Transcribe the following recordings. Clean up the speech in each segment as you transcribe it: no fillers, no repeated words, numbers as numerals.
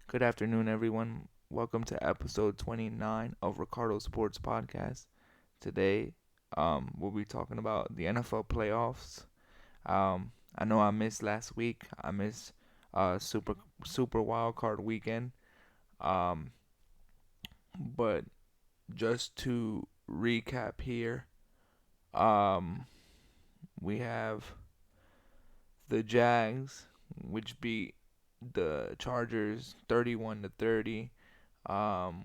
Good afternoon, everyone. Welcome to episode 29 of Ricardo Sports Podcast. Today, we'll be talking about the NFL playoffs. I know I missed last week. I missed Super Wild Card Weekend. Um, but just to recap here, um, we have the Jags, which beat the Chargers 31-30.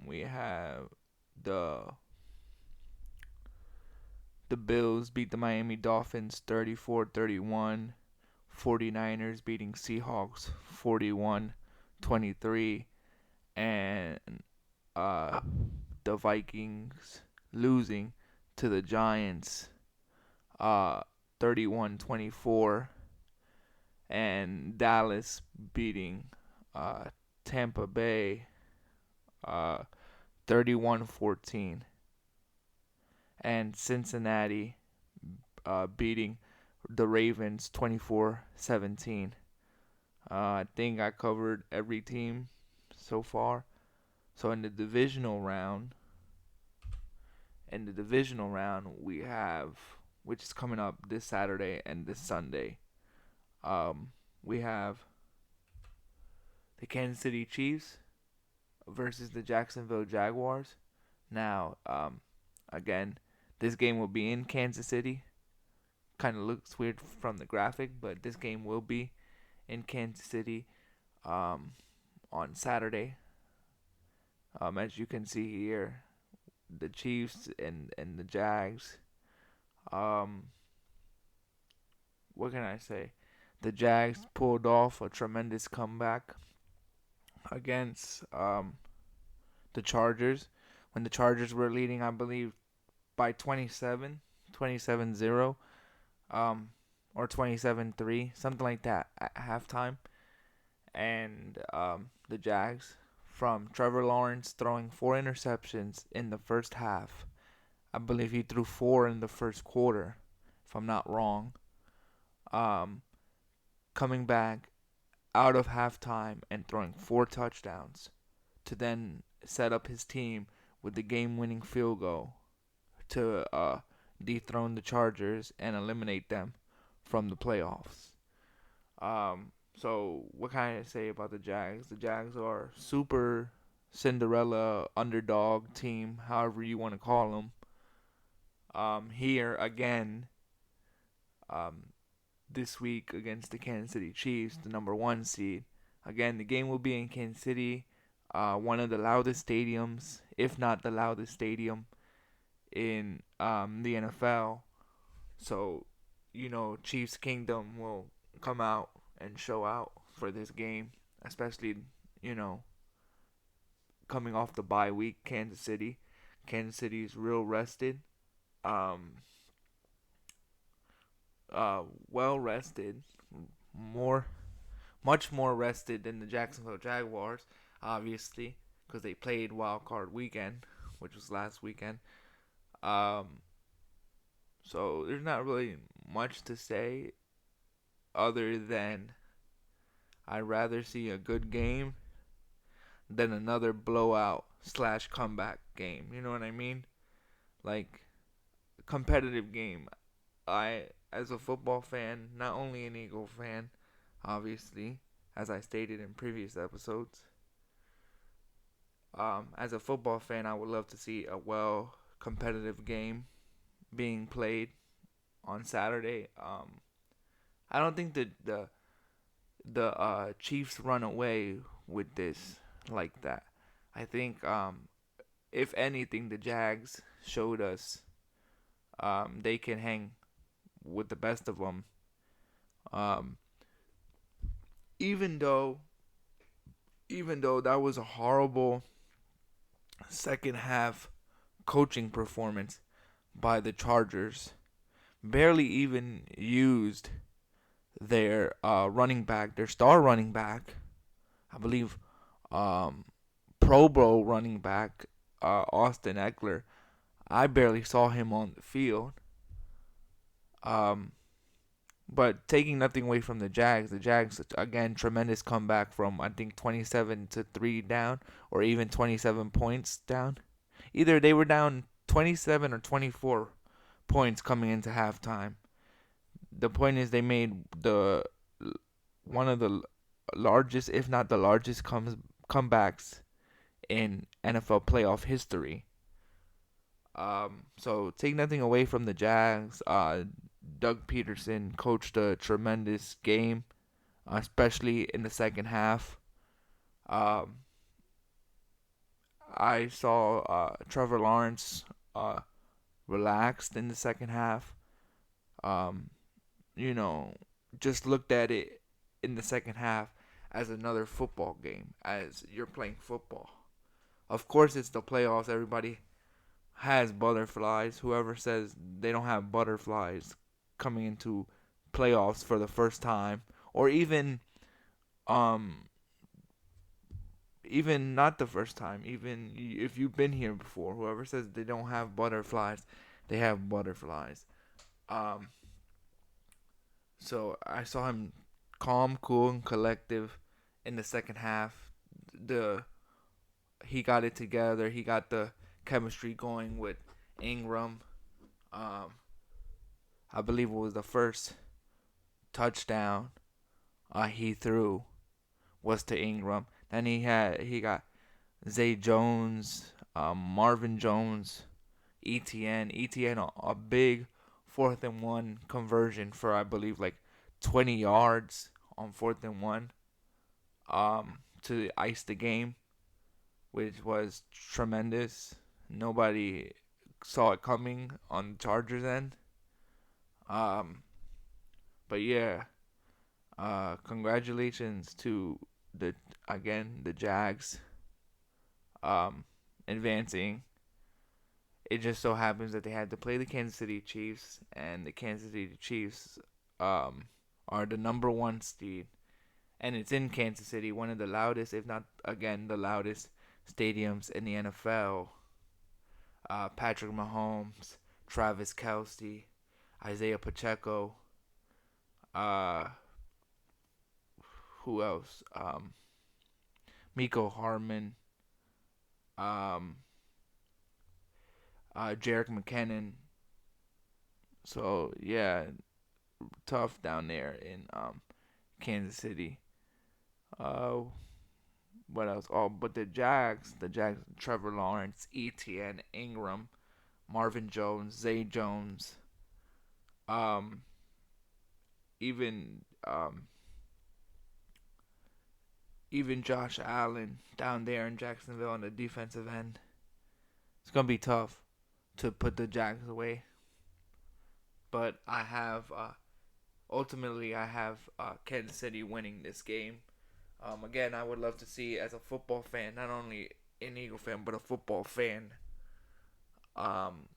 We have the the Bills beat the Miami Dolphins 34-31. 49ers beating Seahawks 41-23, and uh, the Vikings losing to the Giants uh 31-24, and Dallas beating uh Tampa Bay uh 31-14, and Cincinnati beating the Ravens 24-17. I think I covered every team so far. So in the divisional round, we have, which is coming up this Saturday and this Sunday. Um, we have the Kansas City Chiefs versus the Jacksonville Jaguars. Now, again, this game will be in Kansas City. Kind of looks weird from the graphic, but this game will be in Kansas City um, on Saturday. As you can see here, the Chiefs and the Jags. Um, what can I say? The Jags pulled off a tremendous comeback against the Chargers when the Chargers were leading, I believe, by 27-0, um, or 27-3, something like that at halftime. And the Jags, from Trevor Lawrence throwing 4 interceptions in the first half. I believe he threw 4 in the first quarter, if I'm not wrong. Um, Coming back out of halftime and throwing 4 touchdowns to then set up his team with the game-winning field goal to dethrone the Chargers and eliminate them from the playoffs. So what can I say about the Jags? The Jags are super Cinderella underdog team, however you want to call them. Here again, um, this week against the Kansas City Chiefs, the number one seed. Again, the game will be in Kansas City, one of the loudest stadiums, if not the loudest stadium in the NFL. So, Chiefs Kingdom will come out and show out for this game, especially, you know, coming off the bye week, Kansas City. Kansas City is real rested, um, well rested, more, much more rested than the Jacksonville Jaguars, obviously, because they played Wild Card Weekend, which was last weekend. Um, so there's not really much to say other than I'd rather see a good game than another blowout slash comeback game. You know what I mean? Like, competitive game. I, as a football fan, not only an Eagle fan, obviously, as I stated in previous episodes, as a football fan, I would love to see a well competitive game being played on Saturday. I don't think the Chiefs run away with this like that. I think if anything, the Jags showed us they can hang with the best of them. Um, even though even though that was a horrible second half coaching performance by the Chargers, barely even used their running back, their star running back. I believe um, Pro Bowl running back Austin Eckler. I barely saw him on the field. Um, But taking nothing away from the Jags again tremendous comeback from I think 27 to 3 down or even 27 points down. Either they were down 27 or 24 points coming into halftime. The point is they made the one of the largest, if not the largest, comebacks in NFL playoff history. So take nothing away from the Jags. Doug Peterson coached a tremendous game, especially in the second half. Um, I saw Trevor Lawrence uh, relaxed in the second half. Um, you know, just looked at it in the second half as another football game, as you're playing football. Of course, it's the playoffs. Everybody has butterflies. Whoever says they don't have butterflies coming into playoffs for the first time, or um even not the first time, even if you've been here before, whoever says they don't have butterflies, they have butterflies. Um, so I saw him calm, cool, and collective in the second half. The He got it together. He got the chemistry going with Ingram. Um, I believe it was the first touchdown he threw was to Ingram. Then he got Zay Jones, Marvin Jones, ETN a big 4th and 1 conversion for I believe like 20 yards on 4th and 1 to ice the game, which was tremendous. Nobody saw it coming on the Chargers end. Um, but yeah, congratulations to the Jags um, advancing. It just so happens that they had to play the Kansas City Chiefs, and the Kansas City Chiefs um, are the number one seed, and it's in Kansas City, one of the loudest, if not again the loudest stadiums in the NFL. Patrick Mahomes, Travis Kelce, Isaiah Pacheco, uh, who else? Miko Harmon, um, Jerick McKinnon. So yeah, tough down there in Kansas City. Uh, what else? Oh, but the Jags, Trevor Lawrence, ETN, Ingram, Marvin Jones, Zay Jones, um, even even Josh Allen down there in Jacksonville on the defensive end. It's gonna be tough to put the Jags away, but ultimately I have Kansas City winning this game. Again, I would love to see as a football fan, not only an Eagle fan but a football fan, um,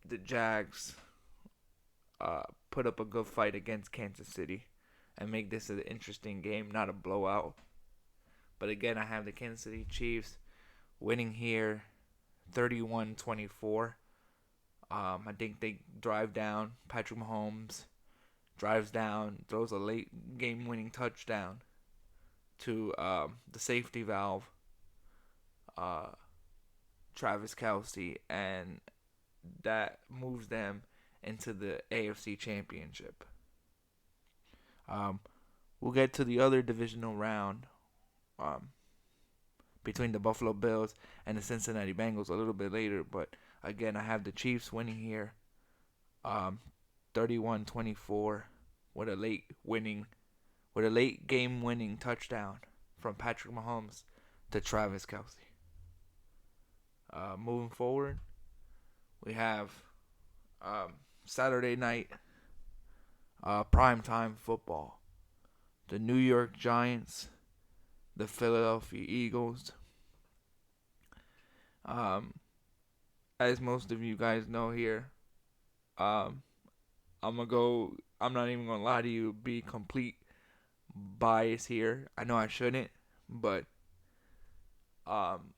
the Jags put up a good fight against Kansas City and make this an interesting game, not a blowout. But again, I have the Kansas City Chiefs winning here 31-24. I think they drive down. Patrick Mahomes drives down, throws a late game winning touchdown to the safety valve, uh, Travis Kelce, and that moves them into the AFC Championship. Um, we'll get to the other divisional round um, between the Buffalo Bills and the Cincinnati Bengals a little bit later, but again, I have the Chiefs winning here, um, 31-24 with a late game winning touchdown from Patrick Mahomes to Travis Kelce. Moving forward, we have Saturday night primetime football. The New York Giants, the Philadelphia Eagles. Um, as most of you guys know here, um, I'm gonna go. I'm not even gonna lie to you. Be complete bias here. I know I shouldn't, but um,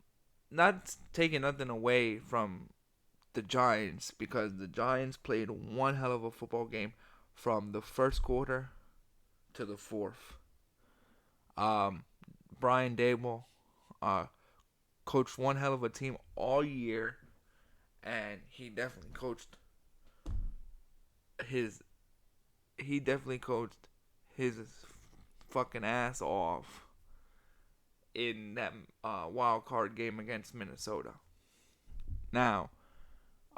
not taking nothing away from the Giants because the Giants played one hell of a football game from the first quarter to the fourth. Um, Brian Dable uh, coached one hell of a team all year, and his he definitely coached his fucking ass off in that wild card game against Minnesota. Now,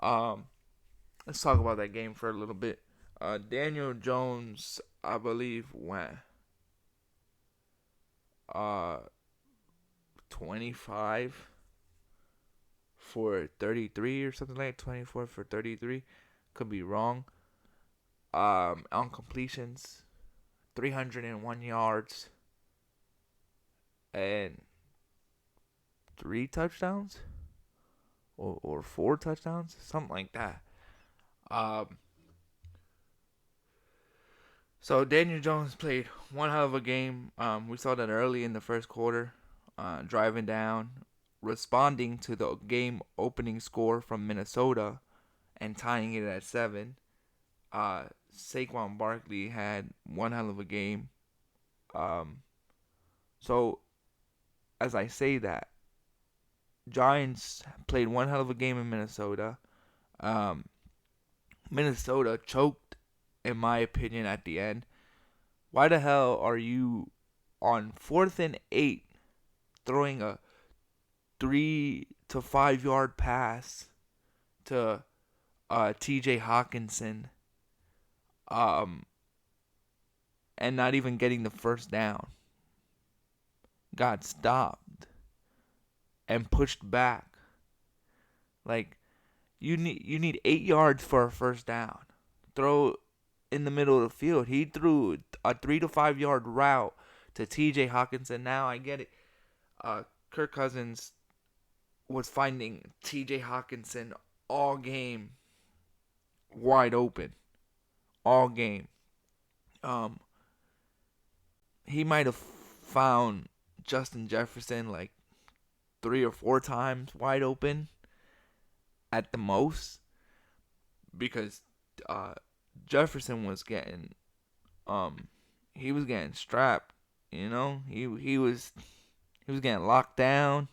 um, let's talk about that game for a little bit. Daniel Jones, I believe, went uh 25 for 33 or something like that, 24 for 33. Could be wrong. On completions, 301 yards and 3 touchdowns or 4 touchdowns, something like that. Um, so Daniel Jones played one hell of a game. We saw that early in the first quarter, driving down, responding to the game opening score from Minnesota and tying it at 7. Uh, Saquon Barkley had one hell of a game. Um, so as I say that, Giants played one hell of a game in Minnesota. Um, Minnesota choked, in my opinion, at the end. Why the hell are you on 4th and 8 throwing a 3 to 5 yard pass to T.J. Hawkinson, um, and not even getting the first down? Got stopped and pushed back. Like, you need 8 yards for a first down. Throw in the middle of the field. He threw a 3 to 5 yard route to T.J. Hawkinson. Now I get it. Kirk Cousins was finding T.J. Hawkinson all game wide open, all game. Um, he might have found Justin Jefferson like 3 or 4 times wide open at the most, because uh, Jefferson was getting he was getting strapped. He was getting locked down.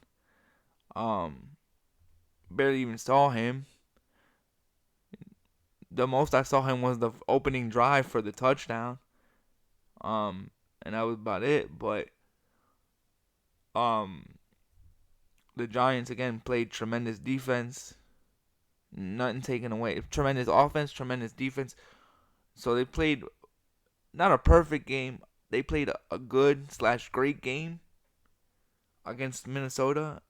Um, Barely even saw him. The most I saw him was the opening drive for the touchdown. And that was about it. But um, the Giants again played tremendous defense. Nothing taken away. Tremendous offense, tremendous defense. So they played not a perfect game. They played a good/great game against Minnesota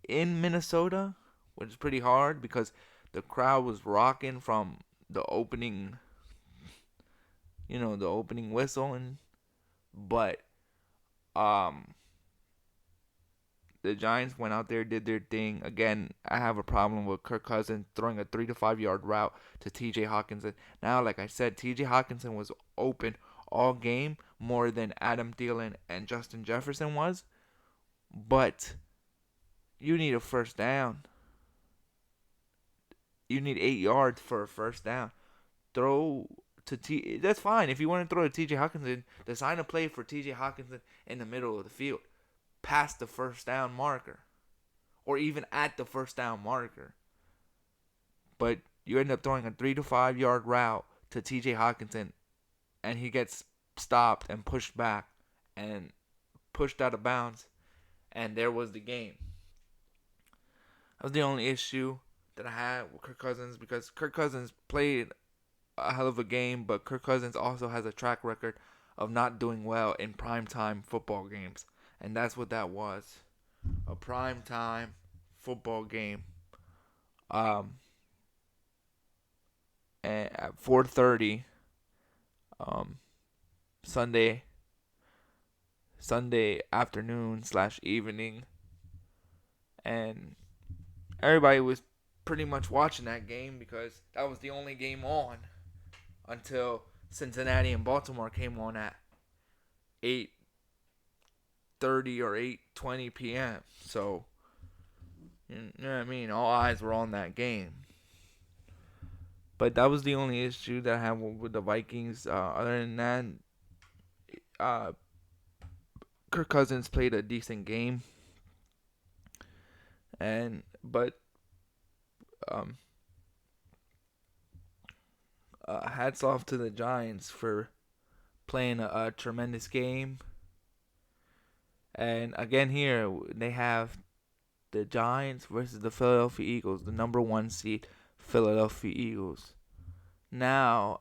in Minnesota, which is pretty hard because the crowd was rocking from the opening, the opening whistle, but um the Giants went out there, did their thing. Again, I have a problem with Kirk Cousins throwing a 3 to 5 yard route to T.J. Hawkinson. Now, like I said, T.J. Hawkinson was open all game more than Adam Thielen and Justin Jefferson was, but you need a first down. You need 8 yards for a first down. Throw to That's fine if you want to throw to T.J. Hawkinson. Design a play for T.J. Hawkinson in the middle of the field, past the first down marker, or even at the first down marker. But you end up throwing a 3 to 5 yard route to T.J. Hawkinson, and he gets stopped and pushed back and pushed out of bounds, and there was the game. That was the only issue that I had with Kirk Cousins, because Kirk Cousins played a hell of a game, but Kirk Cousins also has a track record of not doing well in primetime football games. And that's what that was. A primetime football game. And at 4:30, um, Sunday afternoon/evening, and everybody was pretty much watching that game because that was the only game on until Cincinnati and Baltimore came on at 8:30 or 8:20 p.m. So, you know what I mean? All eyes were on that game. But that was the only issue that I had with the Vikings. Other than that, uh, Kirk Cousins played a decent game, and but um, hats off to the Giants for playing a tremendous game. And again, here they have the Giants versus the Philadelphia Eagles, the number one seed Philadelphia Eagles. Now,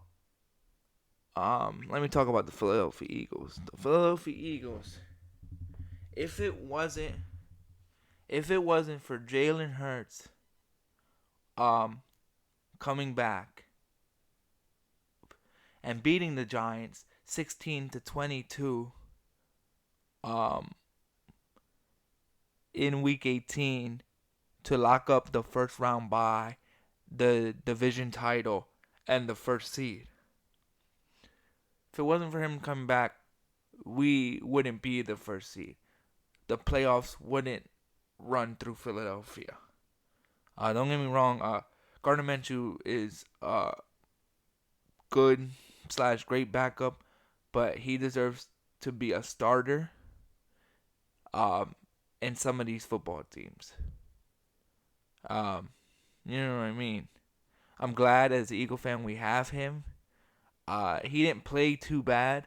let me talk about the Philadelphia Eagles. The Philadelphia Eagles. If it wasn't, if it wasn't for Jalen Hurts, um, coming back and beating the Giants 16-22, um, in Week 18 to lock up the first round bye, the division title, and the first seed. If it wasn't for him coming back, we wouldn't be the first seed. The playoffs wouldn't run through Philadelphia. Don't get me wrong. Gardner Minshew is good slash great backup, but he deserves to be a starter um, in some of these football teams. Um, you know what I mean? I'm glad as an Eagle fan we have him. He didn't play too bad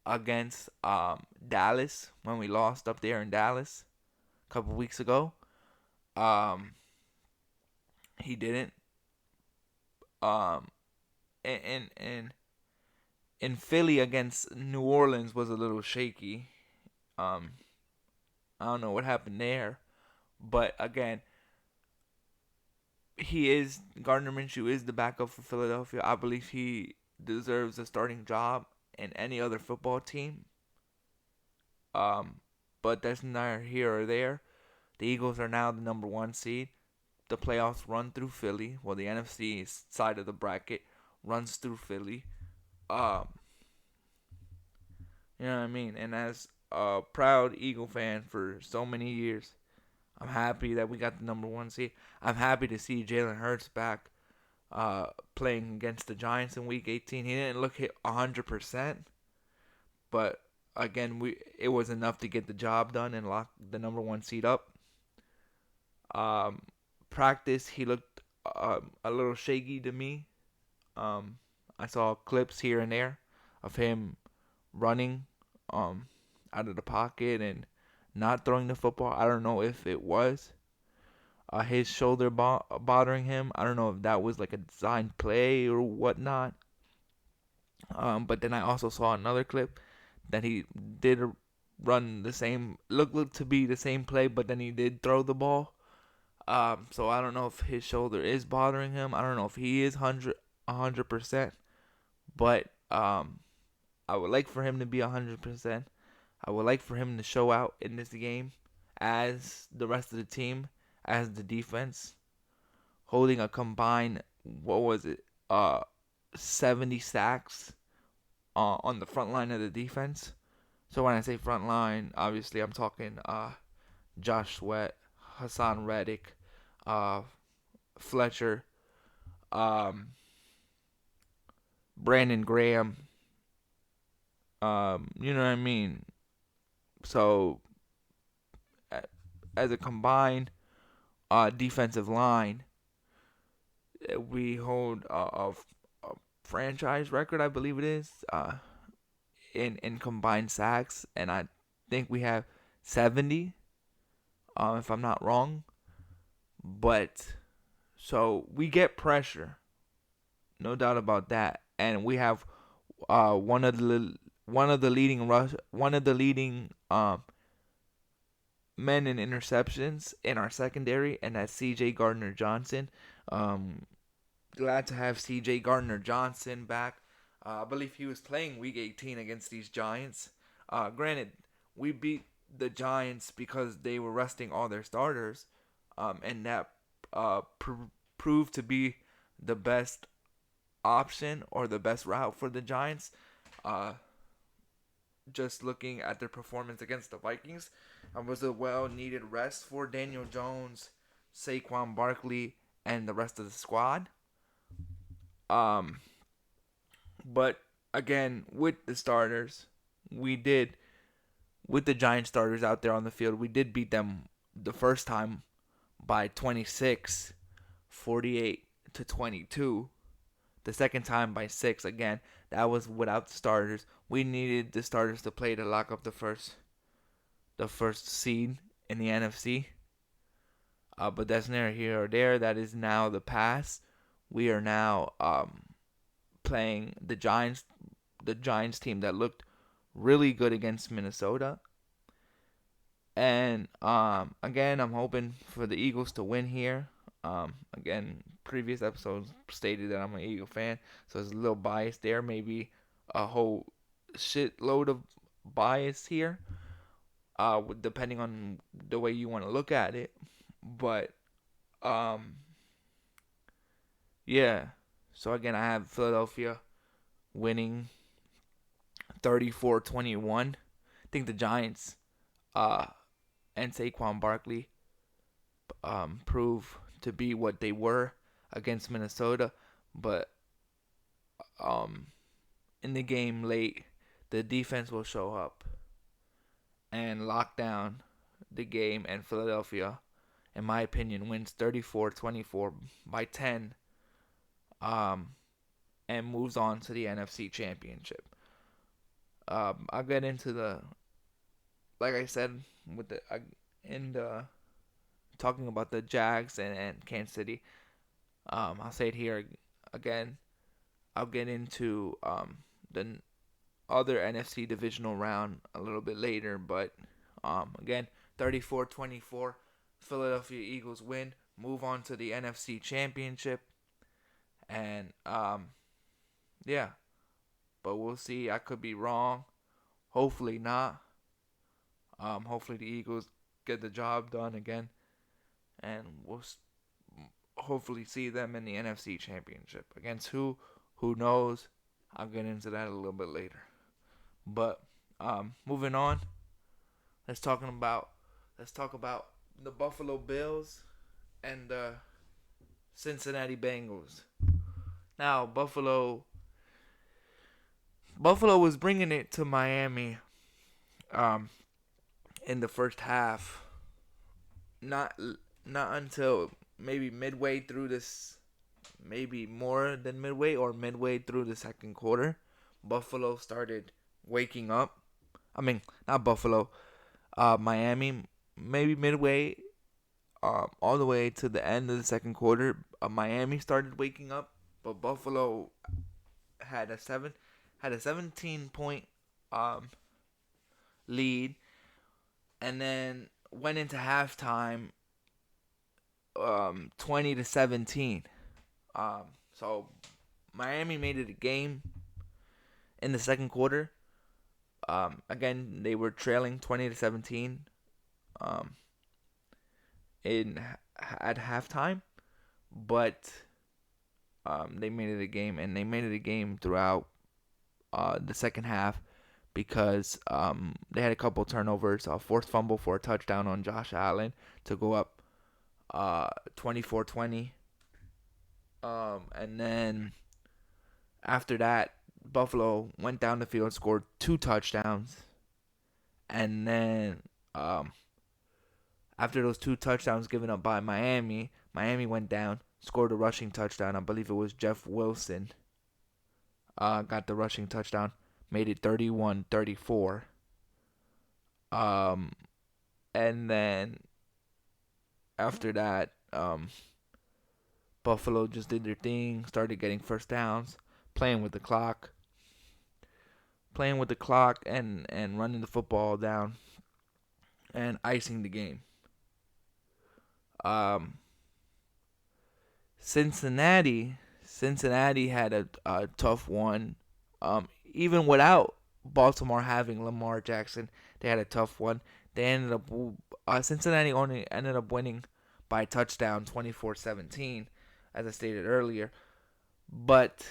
against Dallas when we lost up there in Dallas a couple weeks ago. Um, he didn't. Um, and in Philly against New Orleans was a little shaky. Um, I don't know what happened there, but again, he is Gardner Minshew is the backup for Philadelphia. I believe he deserves a starting job in any other football team. Um, but that's neither here or there. The Eagles are now the number one seed. The playoffs run through Philly. Well, the NFC side of the bracket runs through Philly. Um, you know what I mean? And as a proud Eagle fan for so many years, I'm happy that we got the number one seed. I'm happy to see Jalen Hurts back playing against the Giants in Week 18. He didn't look hit 100%, but again, it was enough to get the job done and lock the number one seed up. Um, Practice, he looked a little shaky to me. Um, I saw clips here and there of him running um, out of the pocket and not throwing the football. I don't know if it was his shoulder bothering him. I don't know if that was like a designed play or whatnot. But then I also saw another clip that he did run the same, looked to be the same play, but then he did throw the ball. So I don't know if his shoulder is bothering him. I don't know if he is 100%, but I would like for him to be 100%. I would like for him to show out in this game as the rest of the team, as the defense, holding a combined, what was it, 70 sacks on the front line of the defense. So when I say front line, obviously I'm talking Josh Sweat, Hassan Reddick, uh, Fletcher, um, Brandon Graham. You know what I mean? So as a combined defensive line, we hold a franchise record, I believe it is, in combined sacks, and I think we have 70, if I'm not wrong. But so we get pressure, no doubt about that, and we have one of the leading men in interceptions in our secondary, and that's C.J. Gardner Johnson. Um, Glad to have C.J. Gardner Johnson back. I believe he was playing Week 18 against these Giants. Granted, we beat the Giants because they were resting all their starters, and that proved to be the best option or the best route for the Giants. Uh, just looking at their performance against the Vikings, it was a well-needed rest for Daniel Jones, Saquon Barkley, and the rest of the squad. Um, but again, with the starters, we did with the Giant starters out there on the field, we did beat them the first time by 26, 48 to 22. The second time by 6 again. That was without the starters. We needed the starters to play to lock up the first seed in the NFC. But that's neither here or there. That is now the past. We are now playing the Giants team that looked really good against Minnesota. And again, I'm hoping for the Eagles to win here. Again, previous episodes stated that I'm an Eagle fan, so there's a little bias there. Maybe a whole shitload of bias here, depending on the way you want to look at it. But um, yeah. So again, I have Philadelphia winning 34-21. I think the Giants uh, and Saquon Barkley prove to be what they were against Minnesota, but um, in the game late, the defense will show up and lock down the game, and Philadelphia, in my opinion, wins 34-24 by 10, um, and moves on to the NFC Championship. I'll get into like I said, with in the talking about the Jags and Kansas City. I'll say it here again. I'll get into the other NFC divisional round a little bit later, but again, 34-24, Philadelphia Eagles win, move on to the NFC Championship, and yeah, but we'll see. I could be wrong. Hopefully not. Hopefully the Eagles get the job done again, and we'll hopefully see them in the NFC Championship against who? Who knows? I'll get into that a little bit later. But moving on, let's talk about the Buffalo Bills and the Cincinnati Bengals. Now Buffalo was bringing it to Miami um, in the first half. Not not until maybe midway through this, maybe more than midway or midway through the second quarter, Buffalo started waking up. I mean, not Buffalo, Miami. Maybe midway, all the way to the end of the second quarter, Miami started waking up, but Buffalo had a 17 point um, lead, and then went into halftime 20-17. So Miami made it a game in the second quarter. Again, they were trailing 20-17 um, in at halftime, but they made it a game, and they made it a game throughout the second half because they had a couple turnovers, a forced fumble for a touchdown on Josh Allen to go up 24-20. And then after that, Buffalo went down the field, scored 2 touchdowns, and then after those 2 touchdowns given up by Miami, Miami went down, scored a rushing touchdown. I believe it was Jeff Wilson. Got the rushing touchdown, made it 31-34. Um, and then after that, Buffalo just did their thing, started getting first downs, playing with the clock, and running the football down and icing the game. Um, Cincinnati had a tough one. Even without Baltimore having Lamar Jackson, they had a tough one. They ended up Cincinnati only ended up winning by a touchdown, 24-17, as I stated earlier. But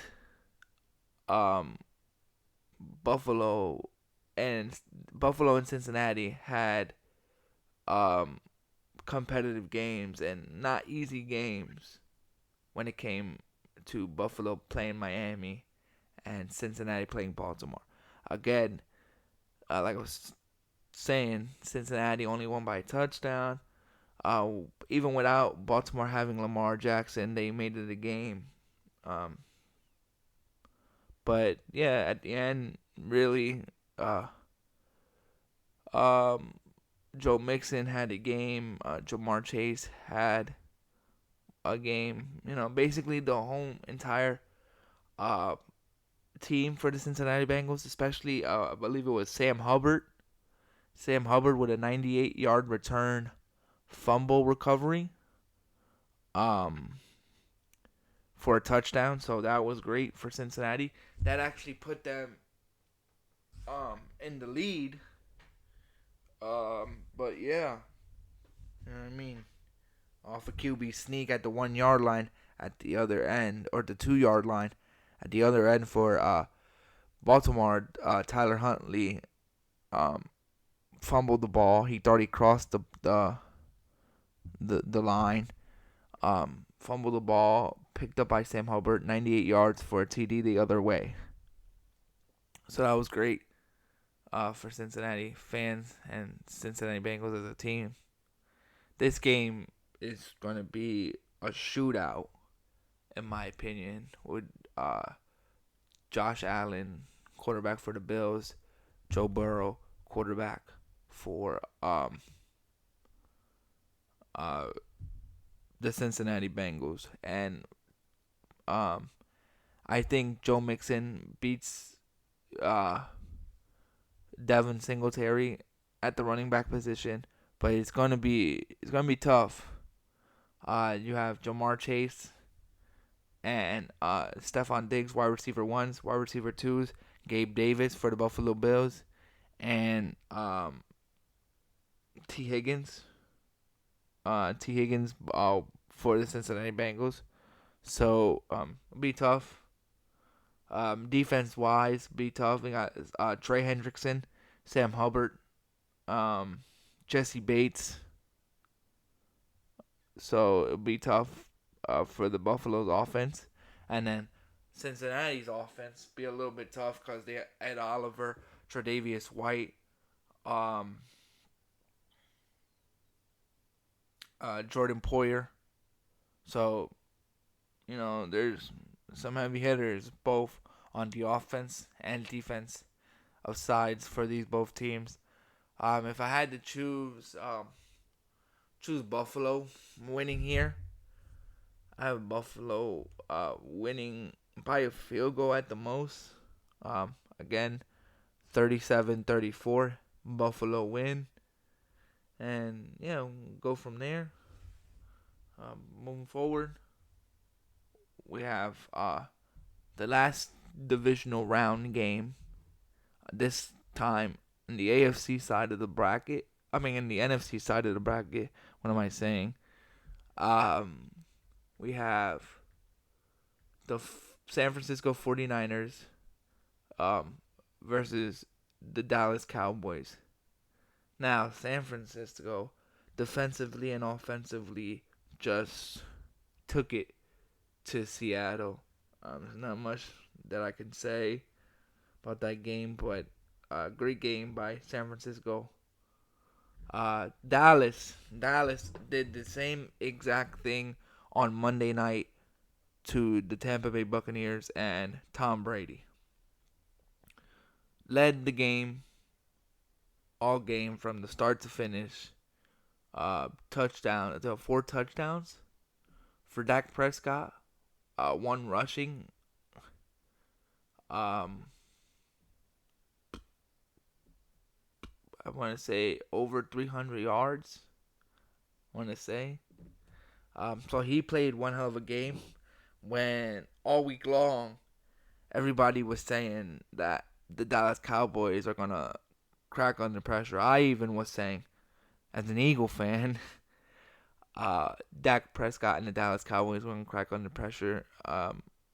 um, Buffalo and Buffalo and Cincinnati had um, competitive games and not easy games when it came to Buffalo playing Miami and Cincinnati playing Baltimore. Again, like I was saying, Cincinnati only won by a touchdown. Uh, Even without Baltimore having Lamar Jackson, they made it a game. Um, but yeah, at the end, really, uh, um, Joe Mixon had a game. Jamar Chase had a game. Basically the whole entire uh, team for the Cincinnati Bengals, especially I believe it was Sam Hubbard. Sam Hubbard with a 98-yard return fumble recovery um, for a touchdown. So that was great for Cincinnati. That actually put them in the lead. But yeah, you know what I mean? Off a QB sneak at the 1 yard line at the other end, or the 2 yard line at the other end for Baltimore. Tyler Huntley um, fumbled the ball. He thought he crossed the line. Fumbled the ball, picked up by Sam Hubbard, 98 yards for a TD the other way. So that was great for Cincinnati fans and Cincinnati Bengals as a team. This game is going to be a shootout, in my opinion, with Josh Allen, quarterback for the Bills, Joe Burrow, quarterback for uh, the Cincinnati Bengals. And I think Joe Mixon beats uh, Devin Singletary at the running back position, but it's gonna be tough. You have Jamar Chase and Stephon Diggs, wide receiver ones, wide receiver twos, Gabe Davis for the Buffalo Bills, and T Higgins. T Higgins for the Cincinnati Bengals. So it'll be tough. Defense wise, be tough. We got Trey Hendrickson, Sam Hubbard, um, Jesse Bates. So it'll be tough for the Buffalo's offense, and then Cincinnati's offense be a little bit tough because they had Oliver, Tre'Davious White, um, Jordan Poyer. So there's some heavy hitters both on the offense and defense of sides for these both teams. If I had to choose Buffalo winning here, I have Buffalo winning by a field goal at the most. Again, 37-34, Buffalo win. And yeah, we'll go from there. Moving forward, we have the last divisional round game. This time in the AFC side of the bracket. I mean, in the NFC side of the bracket. What am I saying? Um, we have the San Francisco 49ers um, versus the Dallas Cowboys. Now, San Francisco, defensively and offensively, just took it to Seattle. There's not much that I can say about that game, but great game by San Francisco. Dallas did the same exact thing on Monday night to the Tampa Bay Buccaneers and Tom Brady. Led the game all game from the start to finish. Touchdown, 4 touchdowns for Dak Prescott. One rushing. Um, I want to say over 300 yards. I want to say. So he played one hell of a game when all week long everybody was saying that the Dallas Cowboys are gonna crack under pressure. I even was saying, as an Eagle fan, Dak Prescott and the Dallas Cowboys were gonna crack under pressure.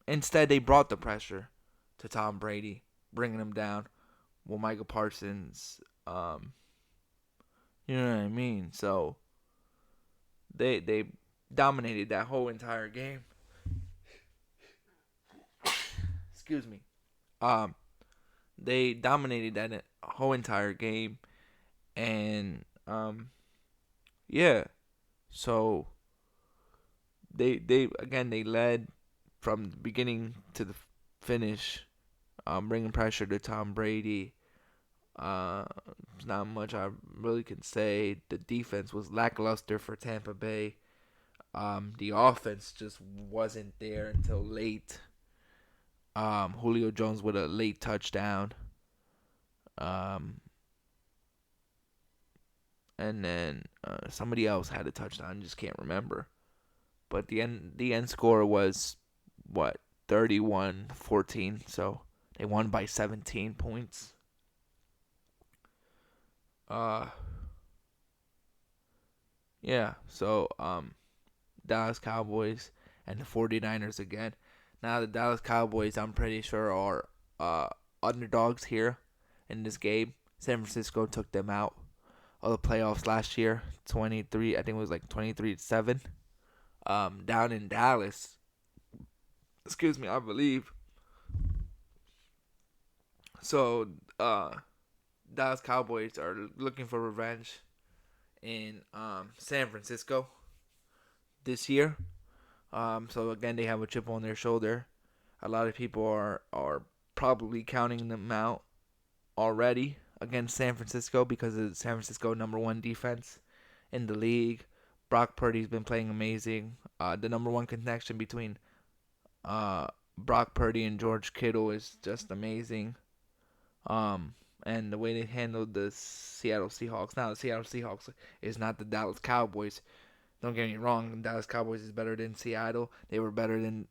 Instead, they brought the pressure to Tom Brady, bringing him down. Well, Michael Parsons, you know what I mean. So they dominated that whole entire game. excuse me. Um, they dominated that whole entire game, and yeah. So they again they led from the beginning to the finish, bringing pressure to Tom Brady. Uh, there's not much I really can say. The defense was lackluster for Tampa Bay. The offense just wasn't there until late. Julio Jones with a late touchdown. Um, and then somebody else had a touchdown. I just can't remember. But the end score was what 31-14. So they won by 17 points. Uh, yeah. So Dallas Cowboys and the 49ers again. Now the Dallas Cowboys, I'm pretty sure, are underdogs here in this game. San Francisco took them out of the playoffs last year, 23. I think it was like 23-7. Down in Dallas. Excuse me, I believe. So, Dallas Cowboys are looking for revenge in San Francisco this year. So again, they have a chip on their shoulder. A lot of people are probably counting them out already against San Francisco because of San Francisco #1 defense in the league. Brock Purdy's been playing amazing. The #1 connection between uh, Brock Purdy and George Kittle is just amazing. And the way they handled the Seattle Seahawks. Now the Seattle Seahawks is not the Dallas Cowboys. Don't get me wrong, the Dallas Cowboys is better than Seattle. They were better than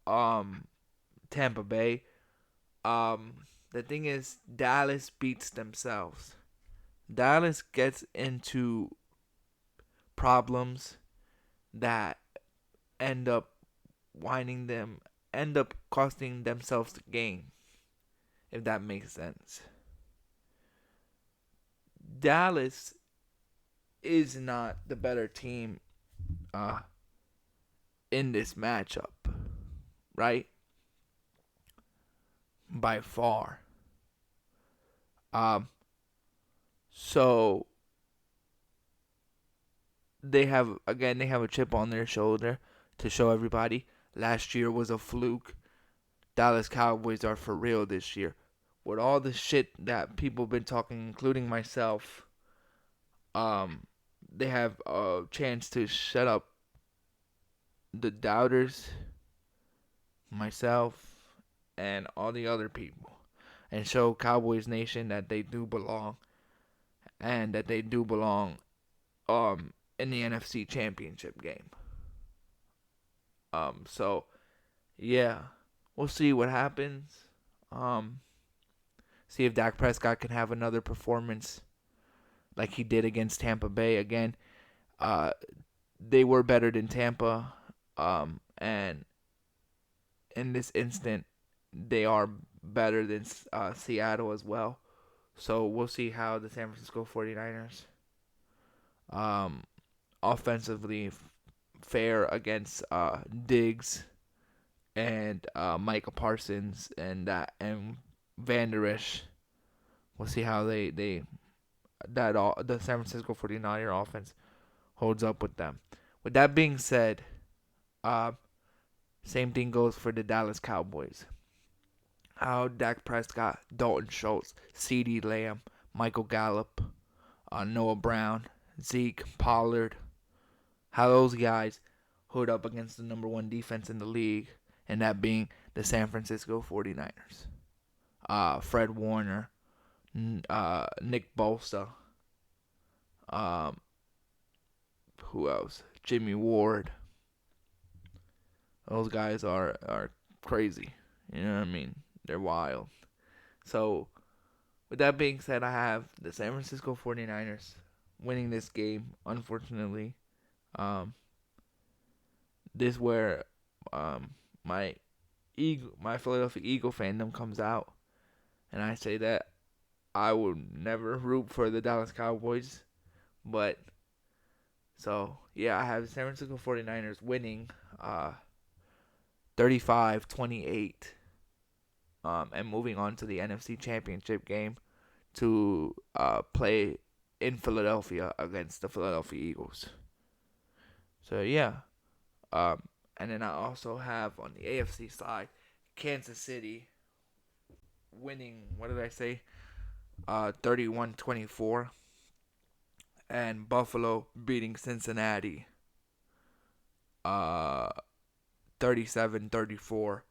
um Tampa Bay. The thing is, Dallas beats themselves. Dallas gets into problems that end up winding them, end up costing themselves the game, if that makes sense. Dallas is not the better team uh, in this matchup, right? By far. Um, so they have a chip on their shoulder to show everybody. Last year was a fluke. Dallas Cowboys are for real this year. With all the shit that people been talking, including myself, um, they have a chance to shut up the doubters, myself, and all the other people, and show Cowboys Nation that they do belong, and that they do belong in the NFC Championship game. So yeah, we'll see what happens. Um, See if Dak Prescott can have another performance like he did against Tampa Bay again. Uh, they were better than Tampa, and in this instant, they are better than Seattle as well. So we'll see how the San Francisco 49ers um, offensively fare against Diggs and Micah Parsons and Van Der Esch. We'll see how the San Francisco 49er offense holds up with them. With that being said, uh, same thing goes for the Dallas Cowboys. How Dak Prescott, Dalton Schultz, CeeDee Lamb, Michael Gallup, Noah Brown, Zeke, Pollard, how those guys hood up against the #1 defense in the league, and that being the San Francisco 49ers. Fred Warner, Nick Bosa, um, who else? Jimmy Ward. Those guys are crazy. You know what I mean? They're wild. So, with that being said, I have the San Francisco 49ers winning this game, unfortunately. Um, this where my my Philadelphia Eagle fandom comes out, and I say that I would never root for the Dallas Cowboys, but so yeah, I have the San Francisco 49ers winning 35-28 and moving on to the NFC Championship game to play in Philadelphia against the Philadelphia Eagles. So yeah, and then I also have on the AFC side, Kansas City winning. What did I say? 31-24, and Buffalo beating Cincinnati. 37-34,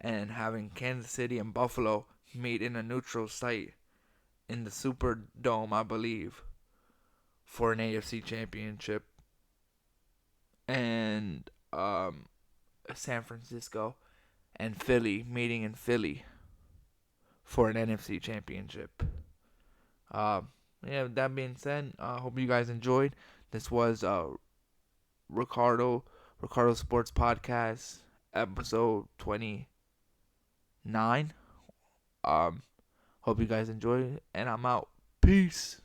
and having Kansas City and Buffalo meet in a neutral site in the Superdome, I believe, for an AFC Championship, and San Francisco and Philly meeting in Philly for an NFC Championship. Uh, yeah, with that being said, I hope you guys enjoyed. This was Ricardo Sports Podcast, episode 29. Hope you guys enjoyed it, and I'm out. Peace.